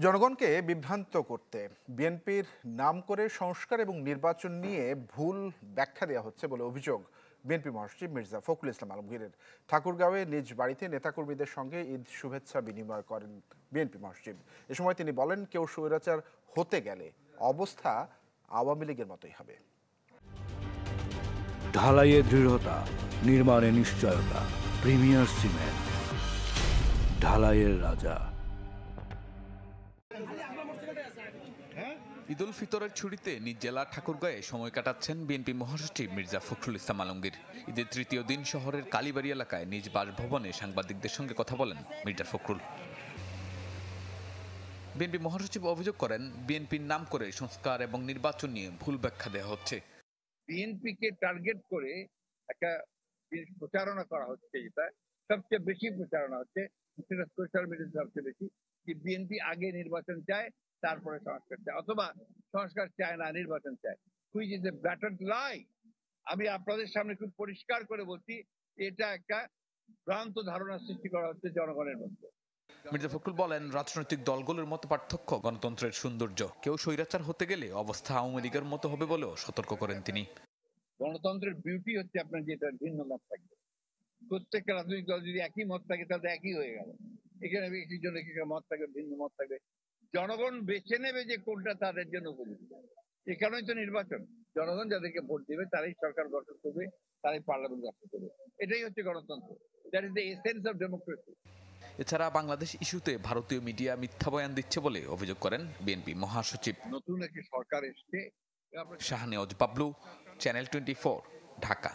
জনগণকে বিভ্রান্ত করতে বিএনপির নাম করে সংস্কার এবং নির্বাচন নিয়ে ভুল ব্যাখ্যা দেওয়া হচ্ছে বলে অভিযোগ বিএনপি মহাসচিব মির্জা ফখরুল ইসলাম আলমগীরের। ঠাকুরগাঁওয়ে নিজ বাড়িতে নেতাকর্মীদের সঙ্গে ঈদ শুভেচ্ছা বিনিময় করেন বিএনপি মহাসচিব। এ সময় তিনি বলেন, কেউ স্বৈরাচার হতে গেলে অবস্থা আওয়ামী লীগের মতোই হবে। ঢালাইয়ে দৃঢ়তা, নির্মাণে নিশ্চয়তা, প্রিমিয়ার সিমেন্ট, ঢালাইয়ের রাজা। ঈদ উল ফিতরের ছুটিতে নিজ জেলা ঠাকুরগাঁয়ে সময় কাটাচ্ছেন বিএনপি মহাসচিব মির্জা ফখরুল ইসলাম আলমগীর। ঈদের তৃতীয় দিন শহরের কালীবাড়ি এলাকায় নিজ বাসভবনে সাংবাদিকদের সঙ্গে কথা বলেন মির্জা ফখরুল। বিএনপি মহাসচিব অভিযোগ করেন, বিএনপির নাম করে সংস্কার এবং নির্বাচন নিয়ে ভুল ব্যাখ্যা দেওয়া হচ্ছে। বিএনপিকে টার্গেট করে একটা প্রচারণা করা হচ্ছে, যেটা সবচেয়ে বেশি প্রচারণা হচ্ছে, সেটা সোশ্যাল মিডিয়াতে সবচেয়ে বেশি, যে বিএনপি আগে নির্বাচন চায়, তারপরে সংস্কার চায়, অথবা সংস্কার চায় না, নির্বাচন চায়। হুইচ ইজ এ ব্ল্যাটারেন্ট লাই। আমি আপনাদের সামনে খুব পরিষ্কার করে বলছি, এটা একটা ভ্রান্ত ধারণা সৃষ্টি করা হচ্ছে জনগণের মধ্যে। মির্জা ফখরুল বলেন, রাজনৈতিক দলগুলোর মতো পার্থক্য গণতন্ত্রের সৌন্দর্য। কেউ স্বৈরাচার হতে গেলে অবস্থা আওয়ামী লীগের মতো হবে বলেও সতর্ক করেন তিনি। গণতন্ত্রের বিউটি হচ্ছে আপনার যেটা ভিন্ন মত থাকবে। প্রত্যেকটা রাজনৈতিক দল যদি একই মত থাকে তাহলে একই হয়ে গেল। এখানে একজন মত থাকবে, ভিন্ন মত থাকবে, জনগণ বেছে নেবে যে কোনটা তাদের জন্য উপযুক্ত। এখানেই তো নির্বাচন। জনগণ যাদেরকে ভোট দেবে তারাই সরকার গঠন করবে, তারাই পার্লামেন্ট গঠন করবে। এটাই হচ্ছে গণতন্ত্র। That is the essence of democracy. এছাড়া বাংলাদেশ ইস্যুতে ভারতীয় মিডিয়া মিথ্যা বয়ান দিচ্ছে বলে অভিযোগ করেন বিএনপি মহাসচিব। নতুন একটি সরকার এসছে। শাহনেওয়াজ বাবলু, চ্যানেল 24, ঢাকা।